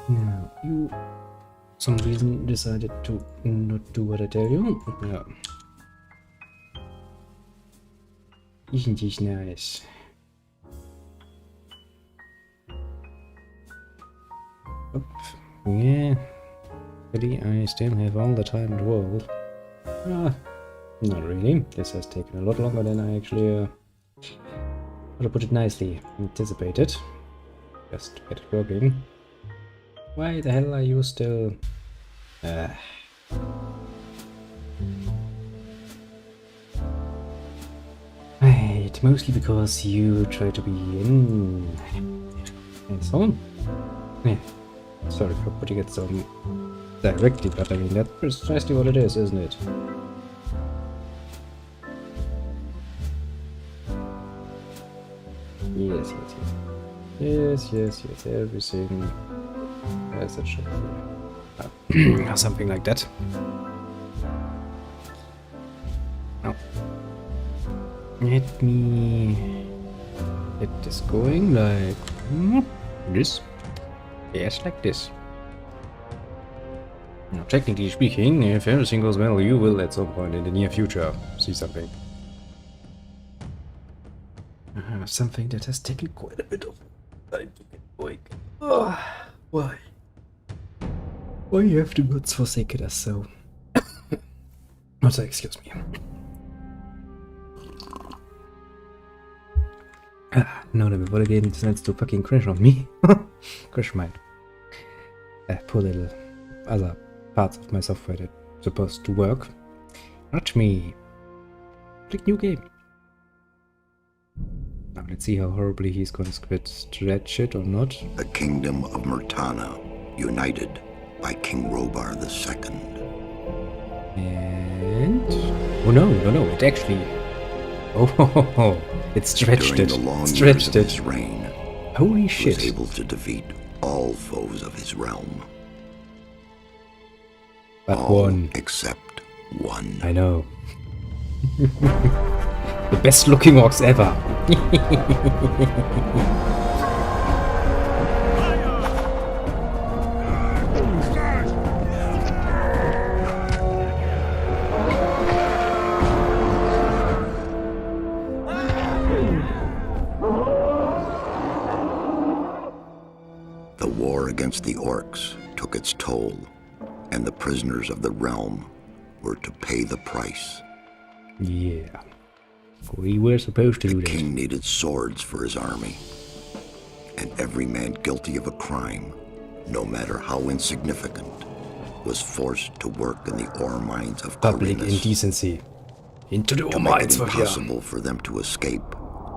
Now, you, some reason, decided to not do what I tell you. Yeah. Isn't this nice? Oh, yeah. Really, I still have all the time in the world. Not really. This has taken a lot longer than I actually, how to put it nicely, anticipated. Just to get it working. Why the hell are you still... Right, mostly because you try to be in... asshole? Yeah, sorry for putting it so directly, but I mean, that's precisely what it is, isn't it? Yes, yes, yes. Yes, yes, yes, everything as it should be. Or something like that. Now, let me get this going like this. Yes, like this. Now, technically speaking, if everything goes well, you will at some point in the near future see something. Something that has taken quite a bit of time to get going. Why? Why have the gods forsaken us so? Also, excuse me. No, before the game decides to fucking crash on me. Crash mine. Poor little other parts of my software that are supposed to work. Not me. Click new game. Now let's see how horribly he's going to stretch it or not. The kingdom of Murtana, united by King Robar II. And... oh no, it actually... oh, it stretched it. Stretched it. His reign, Holy he was shit. able to defeat all foes of his realm. But all one. except one. I know. The best looking orcs ever. The war against the orcs took its toll, and the prisoners of the realm were to pay the price. Yeah. We were supposed to do The that. king needed swords for his army, and every man guilty of a crime, no matter how insignificant, was forced to work in the ore mines of Public Corinus. indecency. Into the ore To make mines it for impossible for them to escape,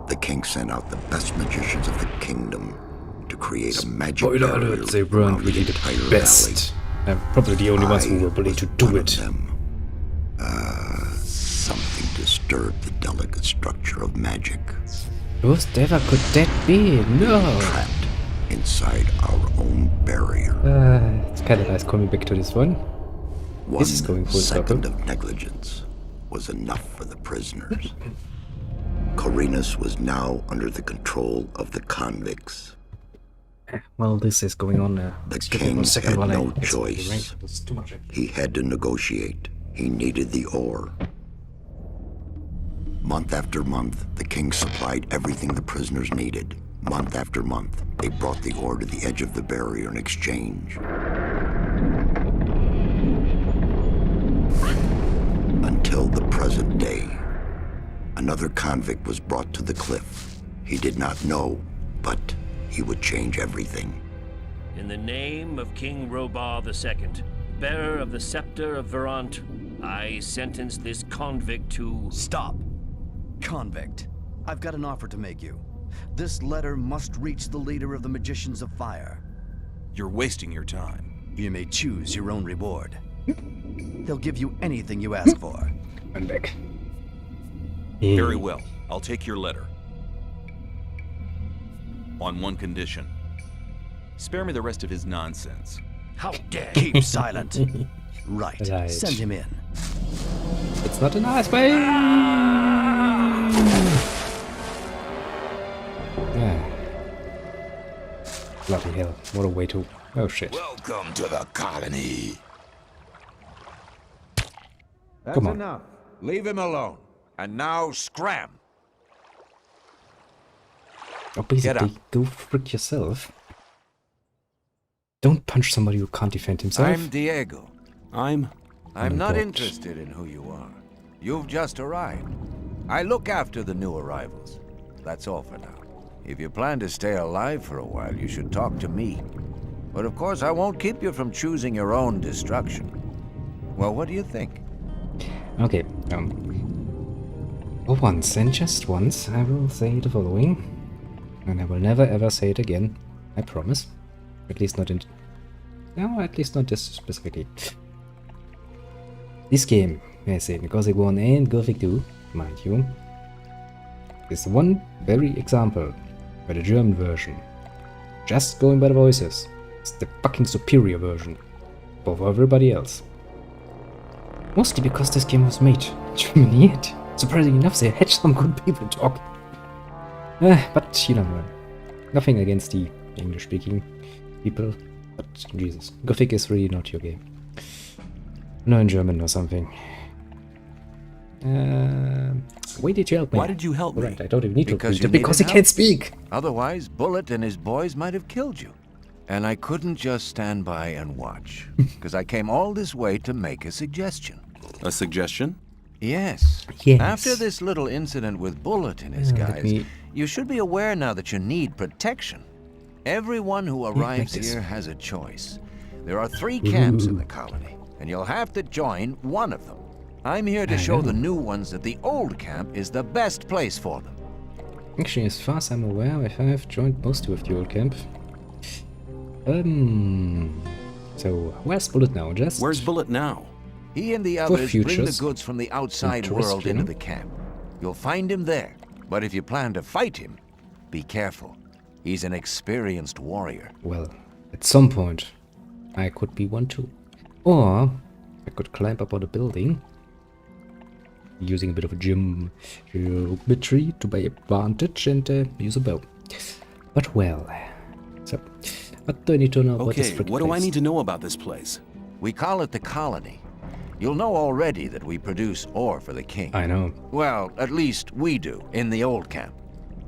the king sent out the best magicians of the kingdom to create a magic Spoiler barrier alert, they weren't around really the the entire best. And probably the only ones who were willing to do one it. of them. Something disturbed the delicate structure of magic, Whatever could that be? No! trapped inside our own barrier. It's kind of nice coming back to this one. One This is going full second circle. of negligence was enough for the prisoners. Corinus was now under the control of the convicts. Well, this is going on. The king had no choice. It's too much. He had to negotiate. He needed the ore. Month after month, the king supplied everything the prisoners needed. Month after month, they brought the ore to the edge of the barrier in exchange. Until the present day. Another convict was brought to the cliff. He did not know, but he would change everything. In the name of King Robar II, bearer of the scepter of Verant, I sentence this convict to... Stop. Convict, I've got an offer to make you. This letter must reach the leader of the Magicians of Fire. You're wasting your time. You may choose your own reward. They'll give you anything you ask for. I'm back. Very well. I'll take your letter. On one condition. Spare me the rest of his nonsense. How dare you! Keep silent. Right. Right. Send him in. It's not a nice way. Yeah. Bloody hell, what a way to... Oh shit. Welcome to the colony. That's Come on. enough. Leave him alone. And now scram. Or basically, go frick yourself. Don't punch somebody who can't defend himself. I'm Diego. I'm not important. interested in who you are. You've just arrived. I look after the new arrivals. That's all for now. If you plan to stay alive for a while, you should talk to me. But of course, I won't keep you from choosing your own destruction. Well, what do you think? Okay, for once, and just once, I will say the following. And I will never ever say it again. I promise. At least not in... No, at least not this specifically. This game, I say, Gothic 1 and Gothic 2, mind you, is one very example by the German version. Just going by the voices. It's the fucking superior version. Over everybody else. Mostly because this game was made in Germany, and surprisingly enough, they had some good people talking. But, you know, nothing against the English-speaking people, but Jesus, Gothic is really not your game. No, in German or something. Why did you help me? Why did you help me? Right, I don't even need Because to you read it, because he needed can't help. speak. Otherwise, Bullet and his boys might have killed you. And I couldn't just stand by and watch. Because I came all this way to make a suggestion. A suggestion? Yes. Yes. After this little incident with Bullet and his let guys, me- you should be aware now that you need protection. Everyone who arrives like this. here has a choice. There are 3 camps in Ooh. the colony, and you'll have to join one of them. I'm here to I show the know. new ones that the old camp is the best place for them. Actually, as far as I'm aware, I have joined most of the old camp. So, where's Bullet now? Just... Where's Bullet now? He and the others bring the futures. goods from the outside Interest, world you into know? the camp. You'll find him there. But if you plan to fight him, be careful. He's an experienced warrior. Well, at some point, I could be one too. Or, I could climb up on a building, using a bit of a geometry to my advantage and use a bow. But well, so, what do I need to know about this Okay, frickin' what do I place? need to know about this place? We call it the colony. You'll know already that we produce ore for the king. I know. Well, at least we do, in the old camp.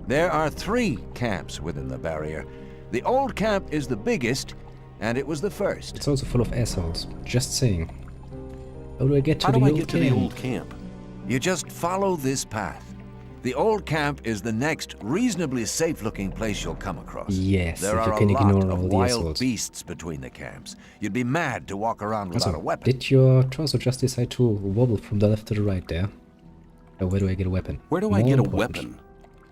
There are 3 camps within the barrier. The old camp is the biggest, and it was the first. It's also full of assholes. Just saying. How do I get to How the do I old get to the camp? old camp? You just follow this path. The old camp is the next reasonably safe-looking place you'll come across. Yes, there if you are can a lot ignore of all the wild assholes. beasts between the camps. You'd be mad to walk around without a Also, weapon. did your torso just decide to wobble from the left to the right there? Or where do I get a weapon? Where do I More get a important. weapon?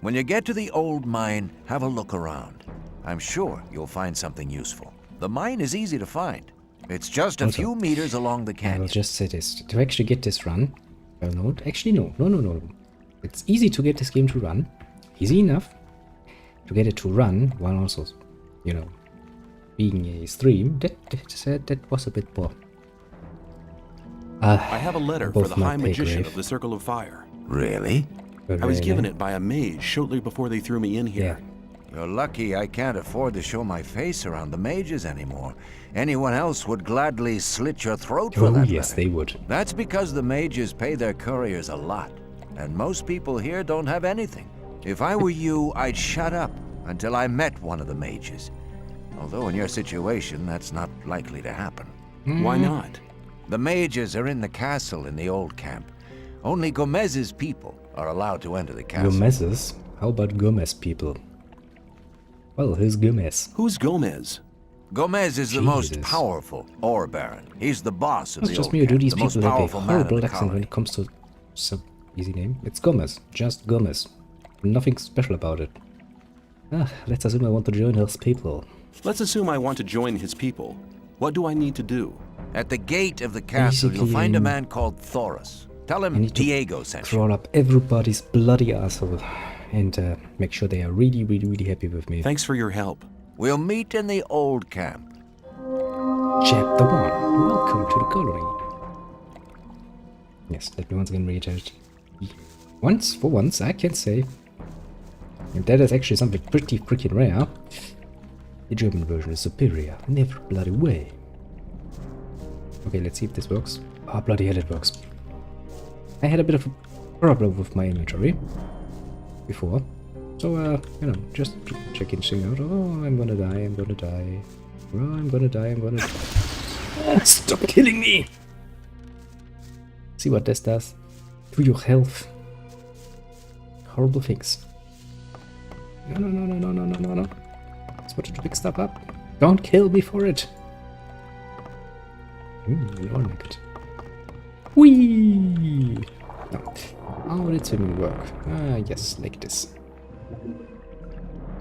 When you get to the old mine, have a look around. I'm sure you'll find something useful. The mine is easy to find. It's just a Also, few meters along the I will canyon. just say this. To actually get this run... Well, no, actually no. No. It's easy to get this game to run. Easy enough to get it to run while also, you know, being a stream. That was a bit poor. I have a letter for Both the my High pay Magician grave. of the Circle of Fire. Really? But I was very given nice. it by a mage shortly before they threw me in here. You're lucky I can't afford to show my face around the mages anymore. Anyone else would gladly slit your throat for Oh, that yes, letter. they would. That's because the mages pay their couriers a lot, and most people here don't have anything. If I were you, I'd shut up until I met one of the mages. Although in your situation, that's not likely to happen. Why not? The mages are in the castle in the old camp. Only Gomez's people are allowed to enter the castle. Gomez's? How about Gomez people? Well, who's Gomez? Who's Gomez? Gomez is the most Jesus. powerful ore baron. He's the boss of It's the just old me or do camp, these the most people have a powerful man in horrible the accent when colony. it comes to some easy name? It's Gomez. Just Gomez. Nothing special about it. Let's assume I want to join his people. Let's assume I want to join his people. What do I need to do? At the gate of the castle, you'll Basically, find a man called Thoris. Tell I him need to Diego sent you. Crawl up everybody's bloody asshole and make sure they are really, really, really happy with me. Thanks for your help. We'll meet in the old camp. Chapter 1. Welcome to the colony. Yes, let me once again read it. For once, I can say, and that is actually something pretty freaking rare, The German version is superior in every bloody way. Okay, let's see if this works. Oh, bloody hell, it works. I had a bit of a problem with my inventory before. So, you know, just checking things out. Oh, I'm gonna die, I'm gonna die. Oh, I'm gonna die, I'm gonna die. Stop killing me! See what this does to your health. Horrible things. No, no, no, no, no, no, no, no, no. Just wanted to pick stuff up. Don't kill me for it. I don't like it. Whee! No. How did swimming work? Yes, like this.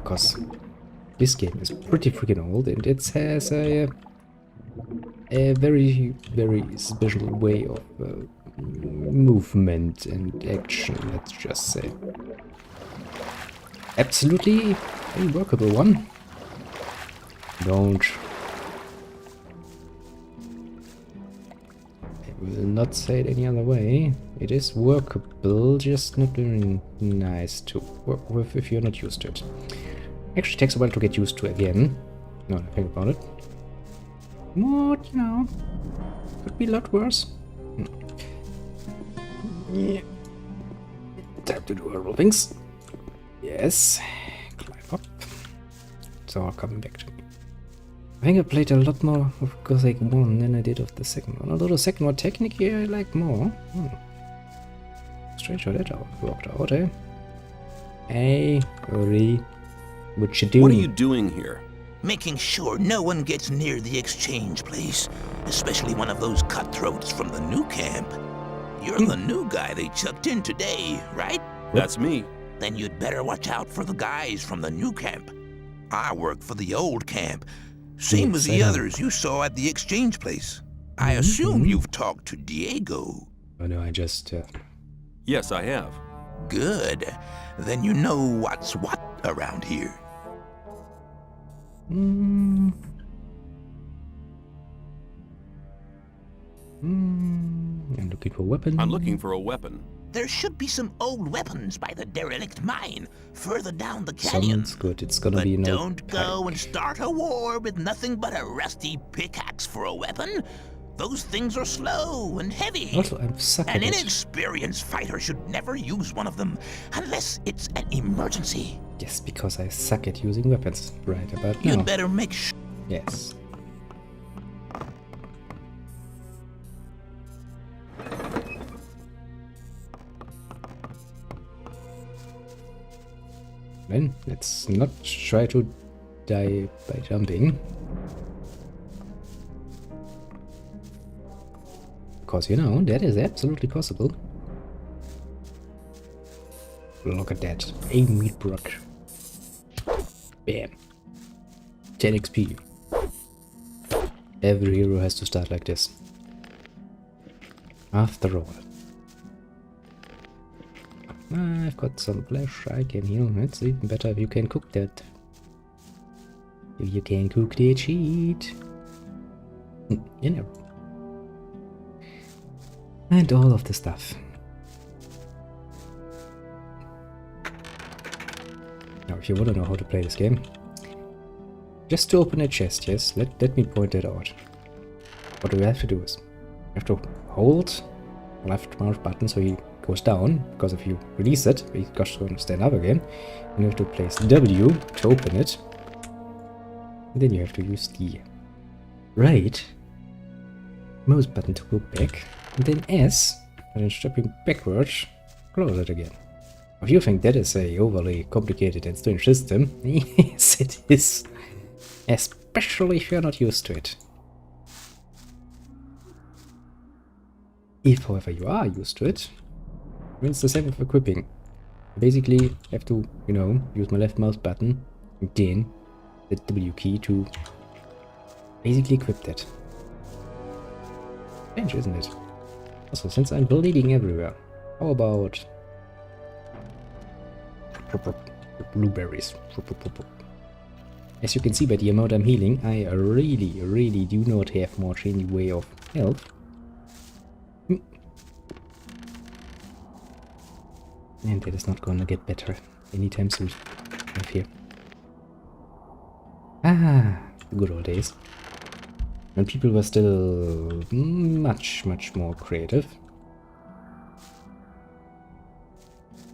Because this game is pretty freaking old and it has a very, very special way of movement and action, let's just say. Absolutely a workable one. Don't. I will not say it any other way. It is workable, just not very nice to work with if you're not used to it. Actually takes a while to get used to again. No, I think about it. What, you know, could be a lot worse. Yeah. Time to do horrible things. Yes. Climb up. It's all coming back to me. I think I played a lot more of Gothic 1 than I did of the second one. Although the second one technically I like more. Strange how that worked out, eh? Hey, Ori. What you doing? What are you doing here? Making sure no one gets near the exchange place, especially one of those cutthroats from the new camp. You're the new guy they chucked in today, right? That's me. Then you'd better watch out for the guys from the new camp. I work for the old camp, same as the others you saw at the exchange place. I assume you've talked to Diego. Oh no, I just... Yes, I have. Good. Then you know what's what around here. I'm looking for weapons. I'm looking for a weapon. There should be some old weapons by the derelict mine, further down the canyon. Sounds good. It's gonna But be no don't go and start a war with nothing but a rusty pickaxe for a weapon. Those things are slow and heavy. Also, I'm suck at An it. inexperienced fighter should never use one of them, unless it's an emergency. Yes, because I suck at using weapons. Right about now. You'd better make sure. Yes. Then let's not try to die by jumping. Because, you know, that is absolutely possible. Look at that. A meat brook. Bam. 10 XP. Every hero has to start like this. After all. I've got some flesh I can heal. It's even better if you can cook that. If you can cook that shit. You know. And all of the stuff. Now, if you want to know how to play this game, just to open a chest, yes, let me point that out. What you have to do is, you have to hold left mouse button so he goes down, because if you release it, he's just going to stand up again. And you have to place W to open it. And then you have to use the right mouse button to go back. And then S, and then stepping backwards, close it again. If you think that is a overly complicated and strange system, yes it is. Especially if you're not used to it. If, however, you are used to it, it's the same with equipping. Basically, I have to, you know, use my left mouse button, and then the W key to basically equip that. Strange, isn't it? Also, since I'm bleeding everywhere, how about blueberries? As you can see by the amount I'm healing, I really do not have much any way of health. And that is not gonna get better anytime soon, I fear. Ah, the good old days. When people were still much more creative.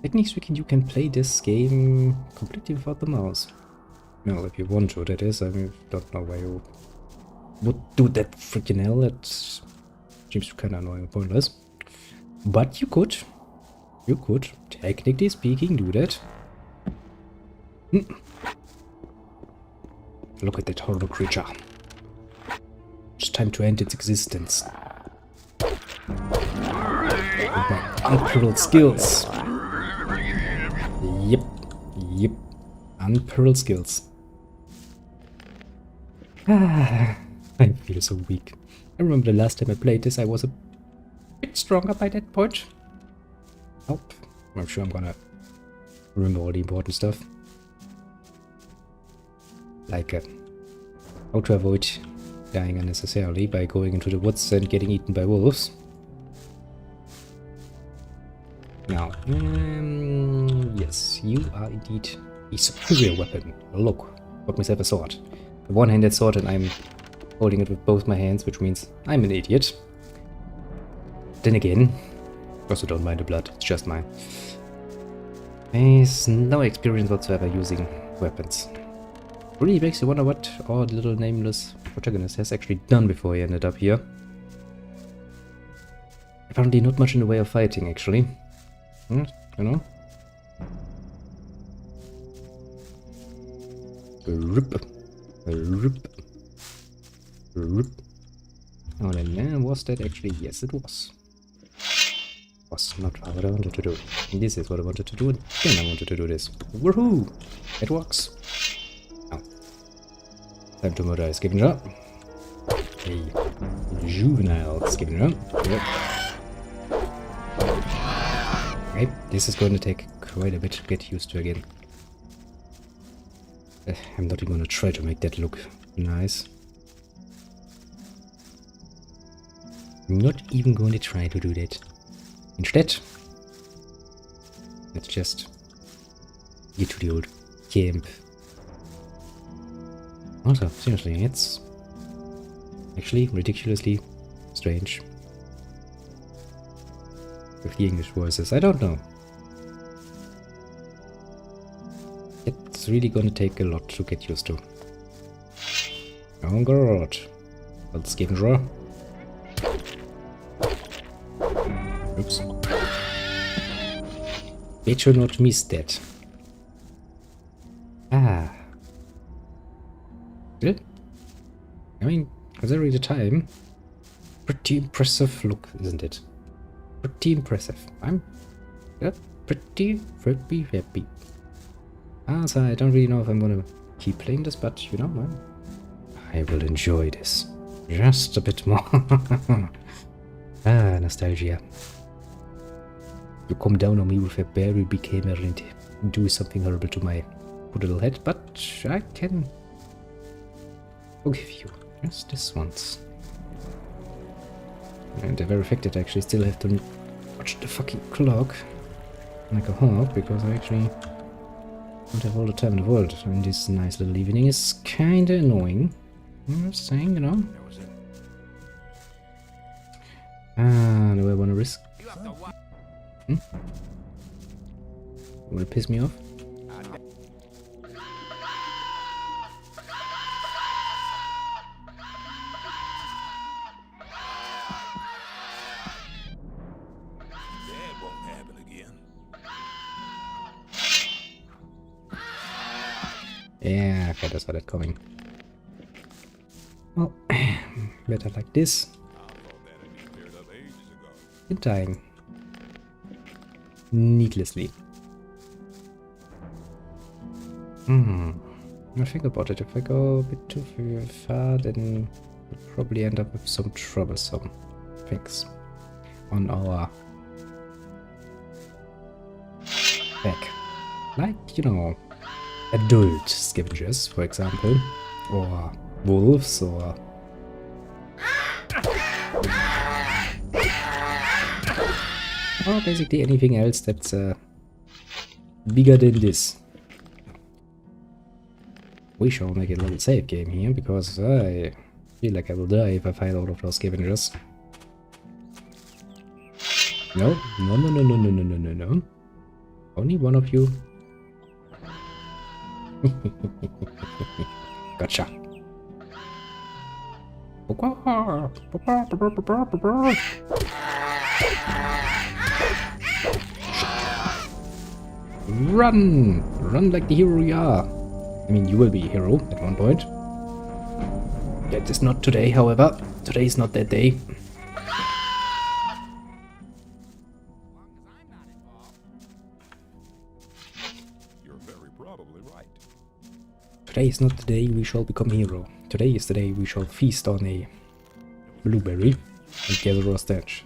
Technically speaking, you can play this game completely without the mouse. Well, if you want to, that is. I mean, don't know why you would do that freaking hell. That seems kind of annoying and pointless. But you could. You could, technically speaking, do that. Look at that horrible creature. It's time to end its existence. With my unparalleled skills. Yep. Unparalleled skills. I feel so weak. I remember the last time I played this, I was a bit stronger by that point. Nope. I'm sure I'm gonna remember all the important stuff. Like how to avoid dying unnecessarily by going into the woods and getting eaten by wolves. Now, yes, you are indeed a superior weapon. Look, got myself a sword. A one-handed sword, and I'm holding it with both my hands, which means I'm an idiot. Then again, also don't mind the blood, it's just mine. There's no experience whatsoever using weapons. Really makes you wonder what our little nameless protagonist has actually done before he ended up here. Apparently not much in the way of fighting, actually. You know? Rip. Oh, then was that actually? Yes, it was. Was not what I wanted to do. This is what I wanted to do, and then I wanted to do this. Woohoo! It works. Now, time to murder a scavenger. A juvenile scavenger. Yep. Okay, this is going to take quite a bit to get used to again. I'm not even going to try to make that look nice. I'm not even going to try to do that. Instead, let's just get to the old camp. Also, seriously, it's actually ridiculously strange with the English voices. I don't know. It's really gonna take a lot to get used to. Oh god. Old scavenger. Oops. Better not miss that. Ah. Good. I mean, considering the time, pretty impressive look, isn't it? Pretty impressive. I'm pretty happy. So I don't really know if I'm gonna keep playing this, but you know what? I will enjoy this just a bit more. Nostalgia. You come down on me with a berry big hammer and do something horrible to my poor little head, but I can forgive you just this once. And the very fact that I actually still have to watch the fucking clock like a hawk, because I actually don't have all the time in the world in this nice little evening, is kinda annoying. I'm just saying, you know. Do I want to risk? You want to piss me off? That won't happen again. Yeah, okay, I saw that coming. Well, better like this. You're dying. Needlessly. I think about it. If I go a bit too far, then we'll probably end up with some troublesome things on our back. Like, you know, adult scavengers, for example, or wolves, or basically anything else that's bigger than this. we shall make a little save game here, because I feel like I will die if I fight all of those scavengers. No, no, no, no, no, no, no, no, no, no. Only one of you. Gotcha. Run! Run like the hero you are. I mean, you will be a hero at one point. That is not today, however. Today is not that day. You're very probably right. Today is not the day we shall become hero. Today is the day we shall feast on a blueberry and gather our stench.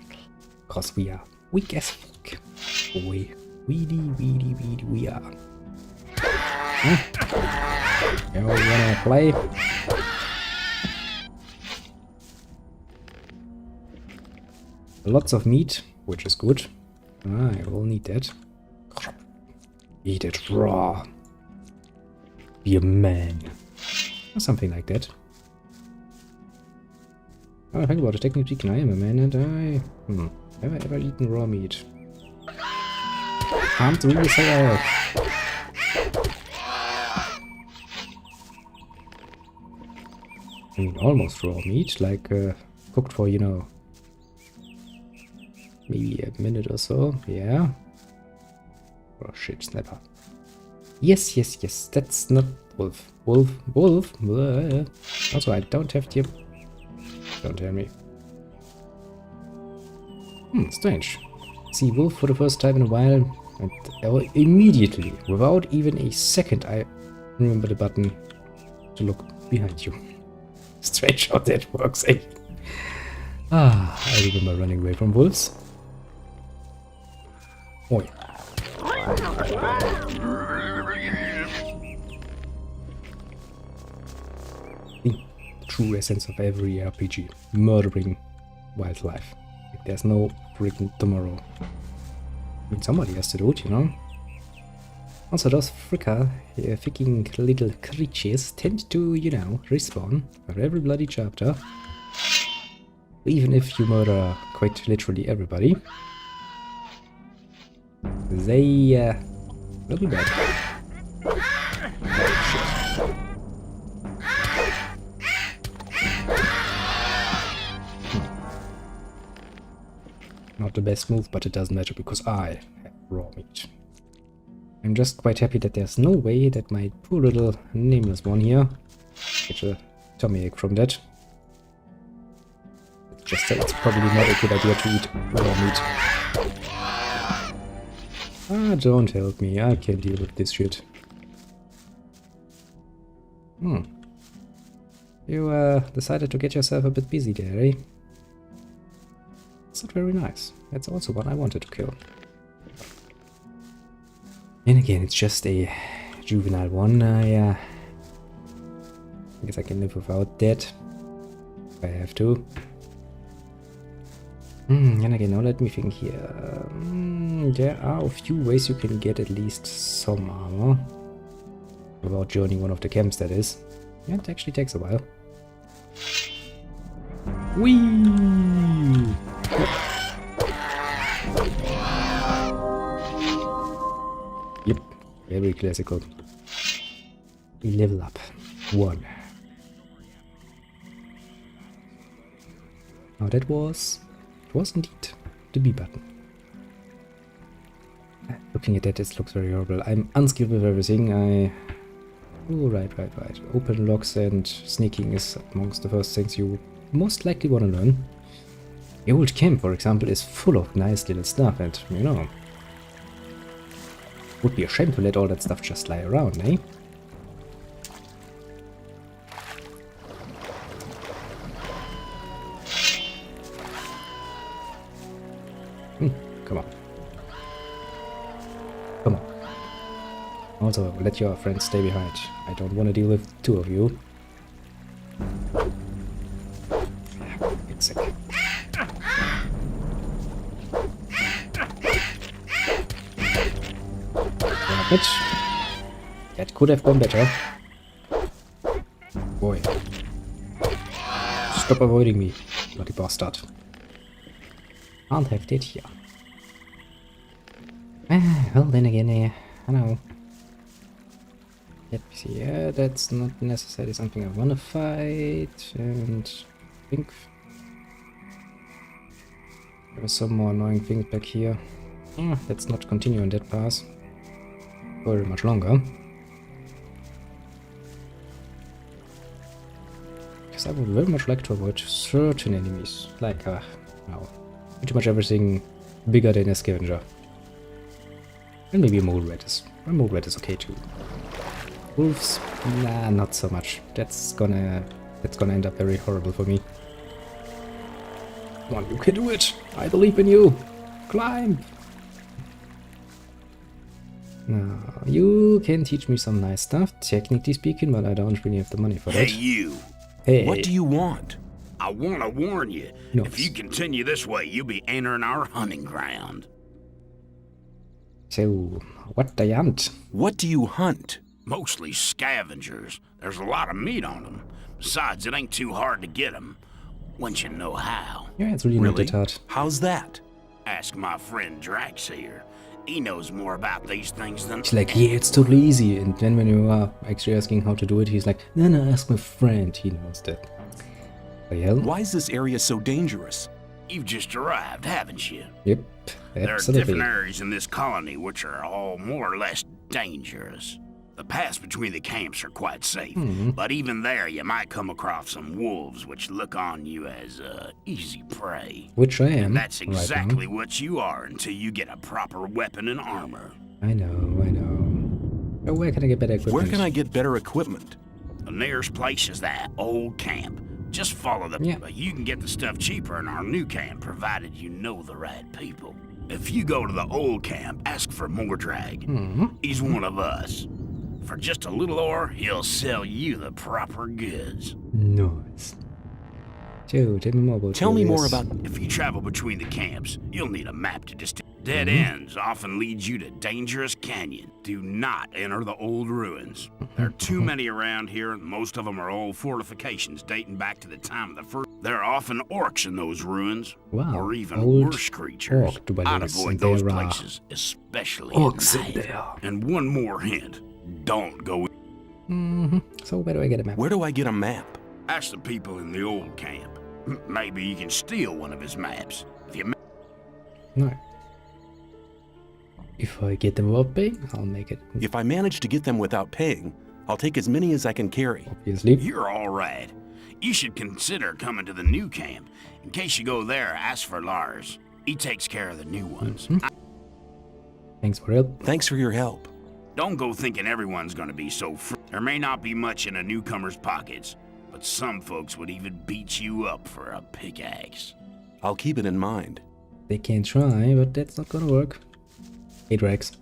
Cause we are weak as fuck. We weedy we are. You wanna play? Lots of meat, which is good. I will need that. Eat it raw. Be a man. Or something like that. Oh, think about it. Technically speaking, I am a man and I... Have I ever eaten raw meat? Can't really say I have. I mean, almost raw meat, like cooked for, you know, maybe a minute or so. Yeah. Oh shit, snapper. Yes, yes, yes. That's not wolf. Wolf. Wolf. Also, I don't have the... Don't tell me. Strange. See wolf for the first time in a while, and immediately, without even a second, I remember the button to look behind you. Strange how that works, eh? Ah, I remember running away from wolves. Oh yeah. The true essence of every RPG. Murdering wildlife. Like there's no freaking tomorrow. I mean, somebody has to do it, you know? Also, those freaking little creatures tend to, you know, respawn for every bloody chapter. Even if you murder quite literally everybody. They, will be back. Oh, shit. Not the best move, but it doesn't matter because I have raw meat. I'm just quite happy that there's no way that my poor little nameless one here gets a tummy ache from that. Just say it's probably not a good idea to eat raw meat. Ah, don't help me, I can deal with this shit. You decided to get yourself a bit busy there, eh? That's not very nice. That's also what I wanted to kill. And again, it's just a juvenile one. I guess I can live without that. If I have to. And again, now let me think here. There are a few ways you can get at least some armor. Without joining one of the camps, that is. Yeah, it actually takes a while. Whee! Yep, very classical. We level up. 1. Now that was... It was indeed the B button. Looking at that, this looks very horrible. I'm unskilled with everything. Oh, right. Open locks and sneaking is amongst the first things you most likely want to learn. The old camp, for example, is full of nice little stuff and, you know... Would be a shame to let all that stuff just lie around, eh? Come on. Come on. Also, let your friends stay behind. I don't want to deal with 2 of you. It's sick. That could have gone better. Boy. Stop avoiding me, bloody bastard. Can't have that here. Well, then again, I know. Let me see, yeah, that's not necessarily something I want to fight, and I think there are some more annoying things back here. Yeah, let's not continue on that path very much longer. Because I would very much like to avoid certain enemies, like, no, pretty much everything bigger than a scavenger. And maybe a mole rat is. A mole rat is okay too. Wolves, nah, not so much. That's gonna end up very horrible for me. Come on, you can do it! I believe in you! Climb! Now, you can teach me some nice stuff, technically speaking, but I don't really have the money for that. Hey, you! Hey! What do you want? I want to warn you. No. If you continue this way, you'll be entering our hunting ground. So, what do you hunt? What do you hunt? Mostly scavengers. There's a lot of meat on them. Besides, it ain't too hard to get them. Once you know how. Yeah, it's really not that hard. How's that? Ask my friend Drax here. He knows more about these things than... He's like, yeah, it's totally easy. And then when you are actually asking how to do it, he's like, no, ask my friend. He knows that. The hell? Why is this area so dangerous? You've just arrived, haven't you? Yep, There are absolutely. different areas in this colony which are all more or less dangerous. The paths between the camps are quite safe, but even there you might come across some wolves which look on you as easy prey. Which I am. That's right now. exactly what you are until you get a proper weapon and armor. I know. Oh, where can I get better equipment? Where can I get better equipment? The nearest place is that old camp. Just follow the... Yeah. But you can get the stuff cheaper in our new camp, provided you know the right people. If you go to the old camp, ask for Mordrag. He's one of us. For just a little ore, he'll sell you the proper goods. Nice. Joe, tell me more about Tell me more this. about... If you travel between the camps, you'll need a map to distinguish. Dead ends often lead you to dangerous canyon. Do not enter the old ruins. There are too many around here, and most of them are old fortifications dating back to the time of the first. There are often orcs in those ruins, Wow, or even old worse creatures. orc dwellers, I'd avoid and those there are places, especially orcs at in night. there. And one more hint: don't go. So where do I get a map? Where do I get a map? Ask the people in the old camp. Maybe you can steal one of his maps. If you No. If I get them without paying, I'll make it. If I manage to get them without paying, I'll take as many as I can carry. Obviously. You're all right. You should consider coming to the new camp. In case you go there, ask for Lars. He takes care of the new ones. Thanks for help. Thanks for your help. Don't go thinking everyone's gonna be so free. There may not be much in a newcomer's pockets, but some folks would even beat you up for a pickaxe. I'll keep it in mind. They can try, but that's not gonna work. Hey, Drax.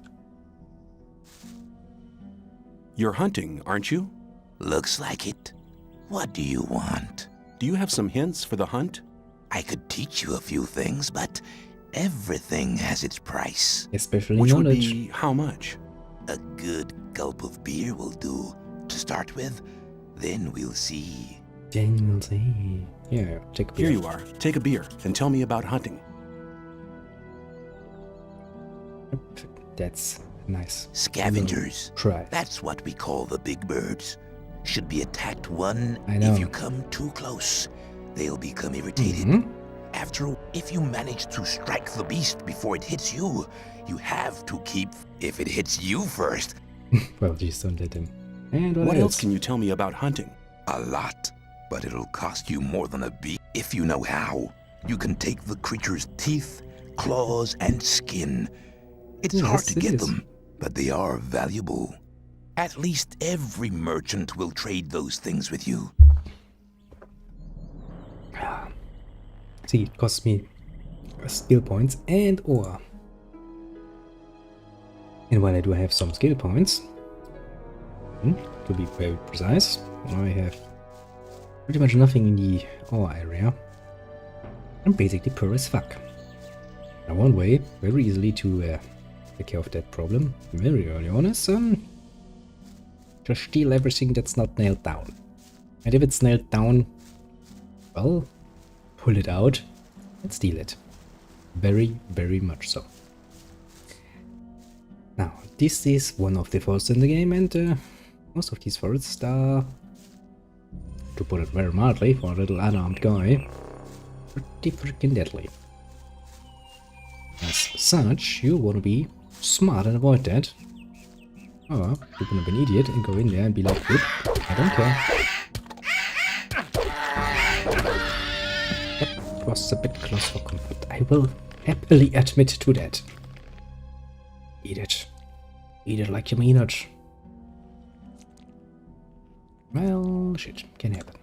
You're hunting, aren't you? Looks like it. What do you want? Do you have some hints for the hunt? I could teach you a few things, but everything has its price. Especially Which would knowledge. be how much? A good gulp of beer will do to start with. Then we'll see. Then we'll see. Yeah, take a Here beer. you are. Take a beer and tell me about hunting. That's nice. Scavengers. Try. That's what we call the big birds. Should be attacked one. I know. If you come too close, they'll become irritated. After, if you manage to strike the beast before it hits you, you have to keep. If it hits you first, Well, just don't let him. And What else can you tell me about hunting? a lot. But it'll cost you more than a beast. If you know how, you can take the creature's teeth, claws, and skin. It's hard Yes, to it get is. them, but they are valuable. At least every merchant will trade those things with you. See, it costs me skill points and ore. And while I do have some skill points, to be very precise, I have pretty much nothing in the ore area. I'm basically poor as fuck. Now one way, very easily to take care of that problem, very early on, is just steal everything that's not nailed down. And if it's nailed down, well, pull it out and steal it. Very, very much so. Now, this is one of the forests in the game, and most of these forests are, to put it very mildly, for a little unarmed guy, pretty freaking deadly. As such, you want to be smart and avoid that. Or you want to be an idiot and go in there and be like, whoop, I don't care. That was a bit close for comfort. I will happily admit to that. Eat it. Eat it like you mean it. Well, shit, can happen.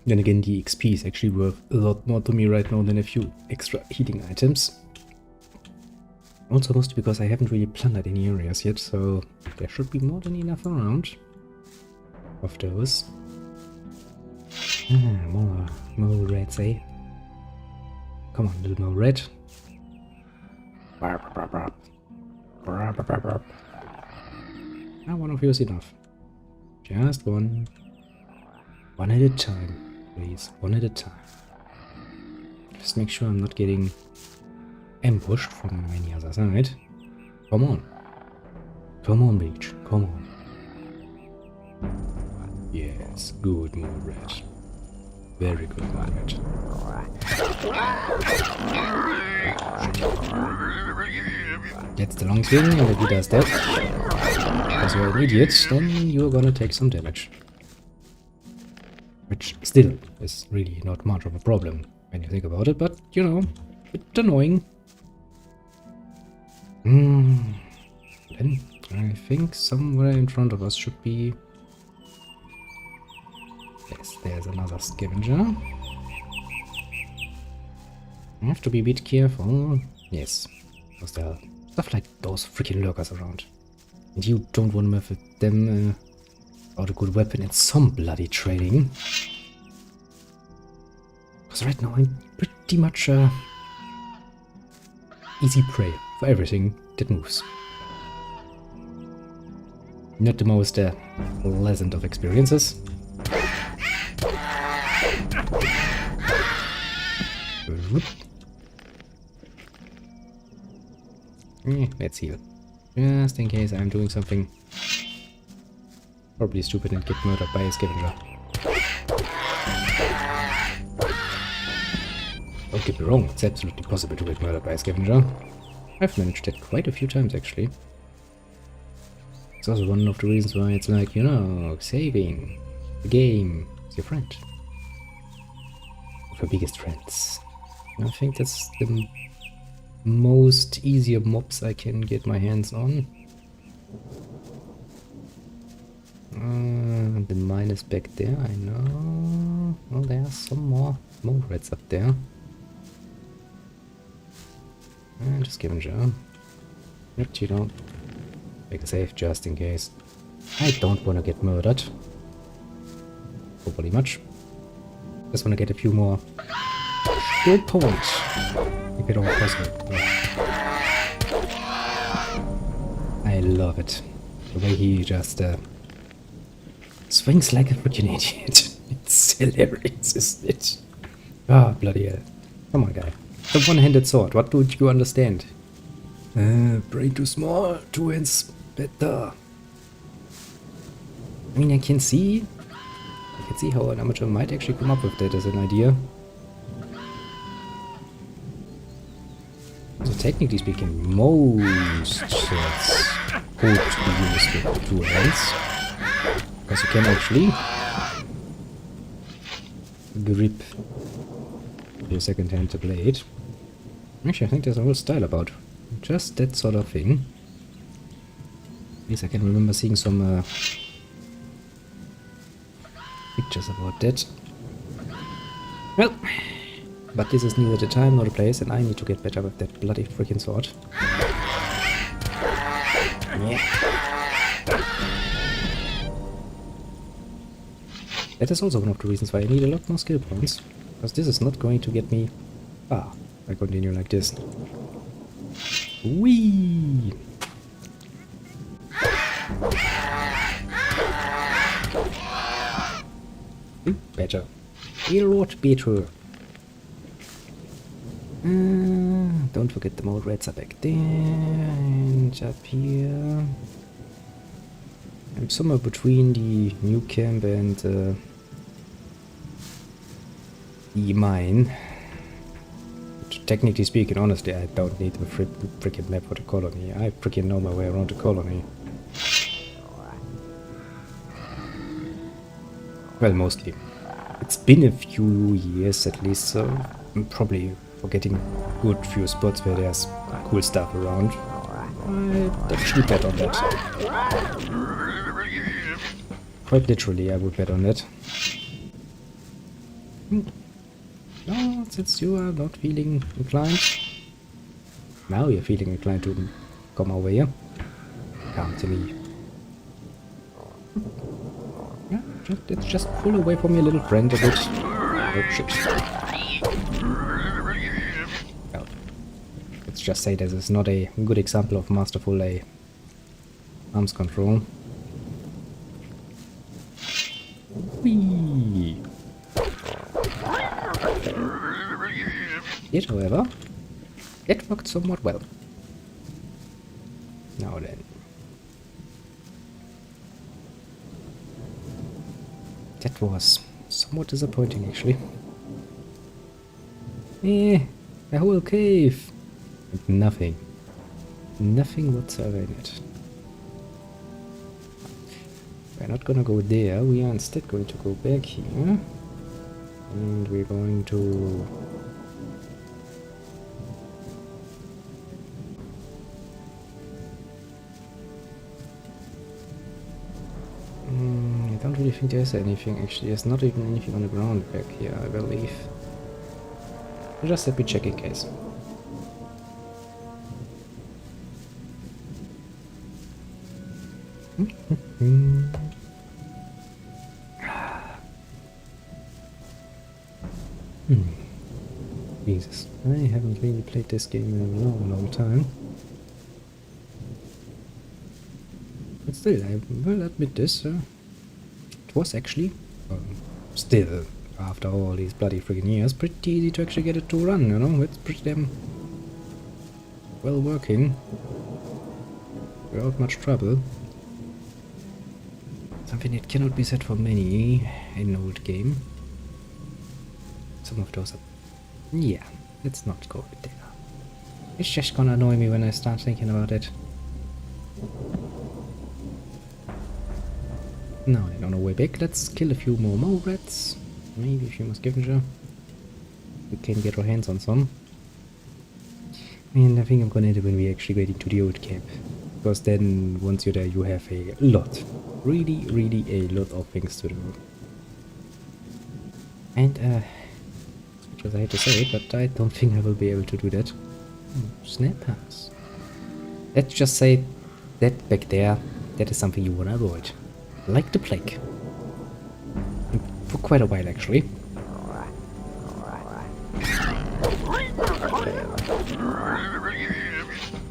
Then again, the XP is actually worth a lot more to me right now than a few extra heating items. Also mostly because I haven't really plundered any areas yet, so there should be more than enough around of those. More reds, eh? Come on, little more red. One of you is enough. Just one. One at a time, please. One at a time. Just make sure I'm not getting ambushed from any other side. Come on. Come on, Beach. Come on. Yes, good move, Red. Very good move, Red. That's the long swing, and if he does that, because you're an idiot, then you're gonna take some damage. Which still is really not much of a problem when you think about it, but you know, a bit annoying. Then I think somewhere in front of us should be... Yes, there's another scavenger. I have to be a bit careful. Yes, because there are stuff like those freaking lurkers around. And you don't want to mess with them without a good weapon and some bloody training. Because right now I'm pretty much easy prey for everything that moves. Not the most pleasant of experiences. Let's heal. Just in case I'm doing something probably stupid and get murdered by a scavenger. Don't get me wrong, it's absolutely possible to get murdered by a scavenger. I've managed that quite a few times actually. It's also one of the reasons why it's like, you know, saving the game is your friend. Of your biggest friends. I think that's the most easier mobs I can get my hands on. The mine is back there, I know. Well, there are some more reds up there. And just scavenger. Yep, you don't. Make a save just in case. I don't want to get murdered. Hopefully much. Just want to get a few more skill points. If at all possible. I love it. The way he just swings like a freaking idiot. It's hilarious, isn't it? Ah, bloody hell. Come on, guy. The one-handed sword, what don't you understand? Brain too small, two hands better. I mean, I can see how an amateur might actually come up with that as an idea. So technically speaking, most swords could be used with two hands. Because you can actually grip your second hand the blade. Actually, I think there's a whole style about just that sort of thing. At least I can remember seeing some pictures about that. Well, but this is neither the time nor the place, and I need to get better with that bloody freaking sword. Yeah. That is also one of the reasons why I need a lot more skill points, because this is not going to get me far if I continue like this. Whee! Better. A lot better. Don't forget the mole rats are back there. And up here. I'm somewhere between the new camp and the mine. But technically speaking, honestly, I don't need the freaking map for the colony. I freaking know my way around the colony. Well, mostly. It's been a few years at least, so I'm probably forgetting good few spots where there's cool stuff around. I'd actually bet on that. Quite literally, I would bet on that. No, since you are not feeling inclined. Now you're feeling inclined to come over here. Come to me. Yeah, let's just pull away from your little friend a bit. Oh shit. Well, let's just say this is not a good example of masterful arms control. Whee! Yet, however, it worked somewhat well. Now then. That was somewhat disappointing, actually. A whole cave! And nothing. Nothing whatsoever in it. We're not gonna go there, we are instead going to go back here. And we're going to... I don't really think there's anything, actually. There's not even anything on the ground back here, I believe. Just let me check in case. Jesus, I haven't really played this game in a long time. But still, I will admit this. It was actually, still, after all these bloody friggin' years, pretty easy to actually get it to run, you know? It's pretty damn well working. Without much trouble. Something that cannot be said for many in an old game. Some of those are... Yeah, let's not go there. It's just gonna annoy me when I start thinking about it. Now, on our way back, let's kill a few more mole rats. Maybe a few more scavenger. We can get our hands on some. And I think I'm gonna end it when we actually get into the old camp. Because then, once you're there, you have a lot. Really, really a lot of things to do. And, which was I hate to say, but I don't think I will be able to do that. Snap pass. Let's just say that back there, that is something you want to avoid. Like the plague. And for quite a while, actually.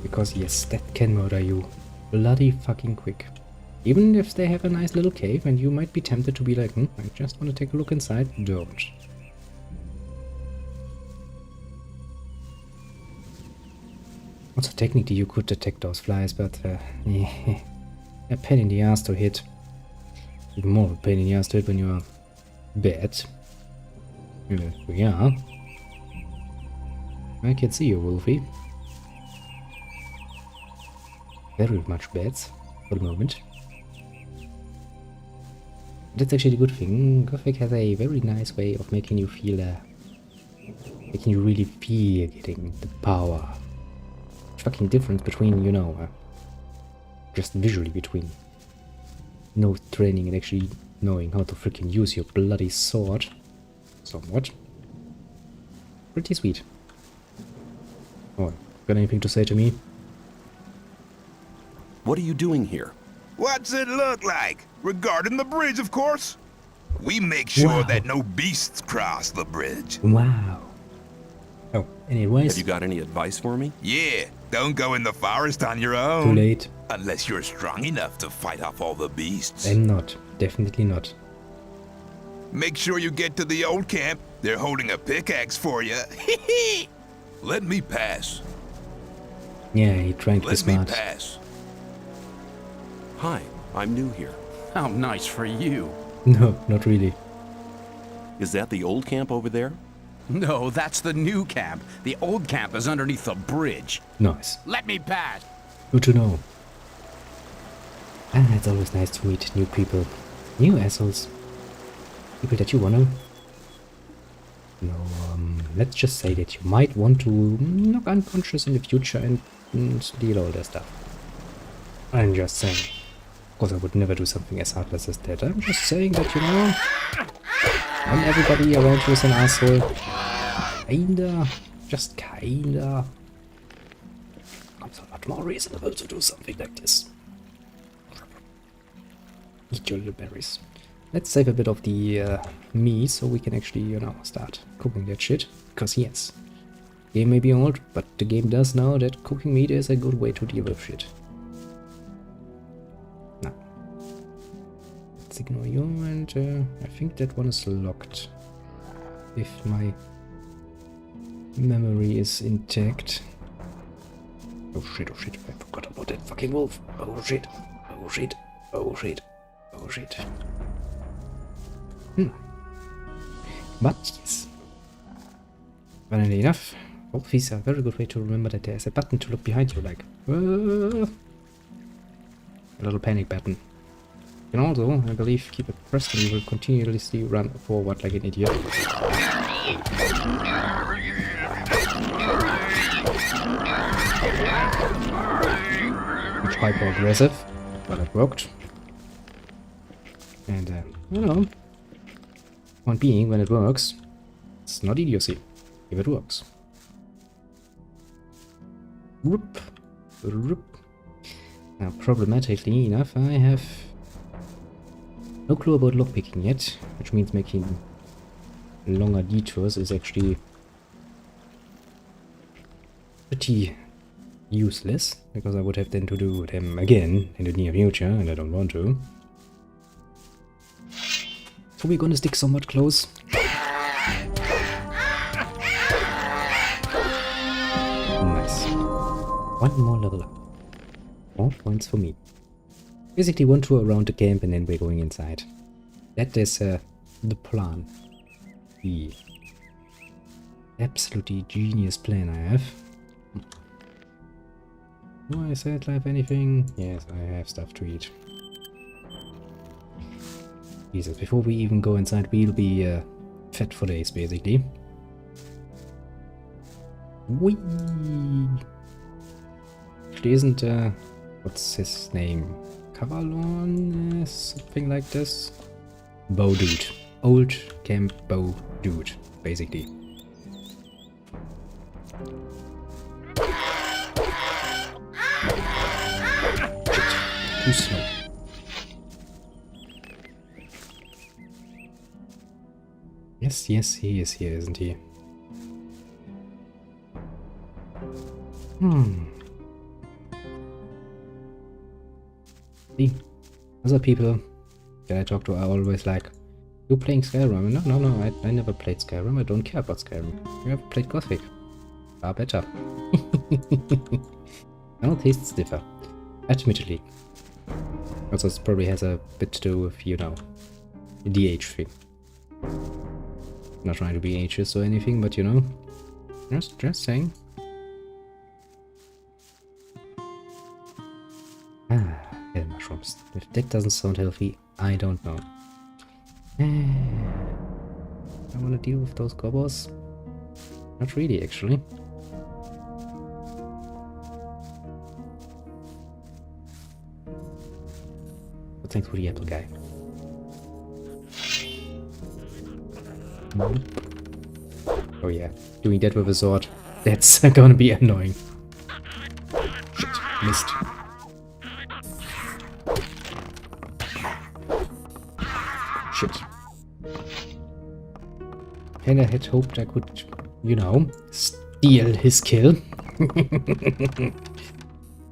Because yes, that can murder you bloody fucking quick. Even if they have a nice little cave and you might be tempted to be like, I just want to take a look inside. Don't. Also, technically you could detect those flies, but yeah, a pain in the ass to hit. Even more of a pain in the ass to hit when you're bad. Yeah. I can see you, Wolfie. Very much bats for the moment. That's actually a good thing. Gothic has a very nice way of making you feel, making you really feel getting the power. Fucking difference between, you know, just visually between no training and actually knowing how to freaking use your bloody sword. Somewhat. Pretty sweet. Oh, got anything to say to me? What are you doing here? What's it look like? Regarding the bridge, of course. We make sure that no beasts cross the bridge. Wow. Oh, anyways. Have you got any advice for me? Yeah, don't go in the forest on your own. Too late. Unless you're strong enough to fight off all the beasts. I'm not. definitely not. Make sure you get to the old camp. They're holding a pickaxe for you. Let me pass. Yeah, he trying to be Let me smart. pass. Hi, I'm new here. How nice for you. No, not really. Is that the old camp over there? No, that's the new camp. The old camp is underneath the bridge. Nice. Let me pass. Good to know. It's always nice to meet new people. New assholes. People that you wanna... No, let's just say that you might want to knock unconscious in the future and steal all their stuff. I'm just saying. Of course, I would never do something as heartless as that. I'm just saying that, you know, when everybody around you is an asshole, kinda, just kinda, becomes a lot more reasonable to do something like this. Eat your little berries. Let's save a bit of the meat so we can actually, you know, start cooking that shit. Because yes, game may be old, but the game does know that cooking meat is a good way to deal with shit. Now, let's ignore you, and I think that one is locked. If my memory is intact. Oh shit, I forgot about that fucking wolf. Oh shit, oh shit, oh shit, oh shit. But yes, funnily enough, wolfies are a very good way to remember that there's a button to look behind you, like a little panic button. And also, I believe, keep it pressed and you will continuously run forward like an idiot. Which hyper aggressive, but it worked. And you know, point being, when it works, it's not idiocy, if it works. Whoop. Whoop. Now, problematically enough, I have no clue about lockpicking yet, which means making longer detours is actually pretty useless, because I would have then to do them again in the near future, and I don't want to. So we're gonna stick somewhat close. Nice. One more level up. 4 points for me. Basically 1 tour around the camp and then we're going inside. That is the plan. The absolutely genius plan I have. Do I say it like anything? Yes, I have stuff to eat. Jesus, before we even go inside, we'll be fat for days, basically. Whee! Actually, isn't, what's his name? Cavalon? Something like this? Bow dude. Old camp bow dude, basically. Shit. Too slow. Yes, yes, he is here, isn't he? See, other people that I talk to are always like, you playing Skyrim? No, I never played Skyrim, I don't care about Skyrim. I never played Gothic. Far better. Well, tastes differ. Admittedly. Also, it probably has a bit to do with, you know, the age thing. Not trying to be ageist or anything, but you know, just saying. Ah, hell mushrooms. If that doesn't sound healthy, I don't know. I want to deal with those gobbles. Not really, actually. But thanks for the apple guy. Oh yeah, doing that with a sword. That's gonna be annoying. Shit, missed. Shit. And I had hoped I could, you know, steal his kill.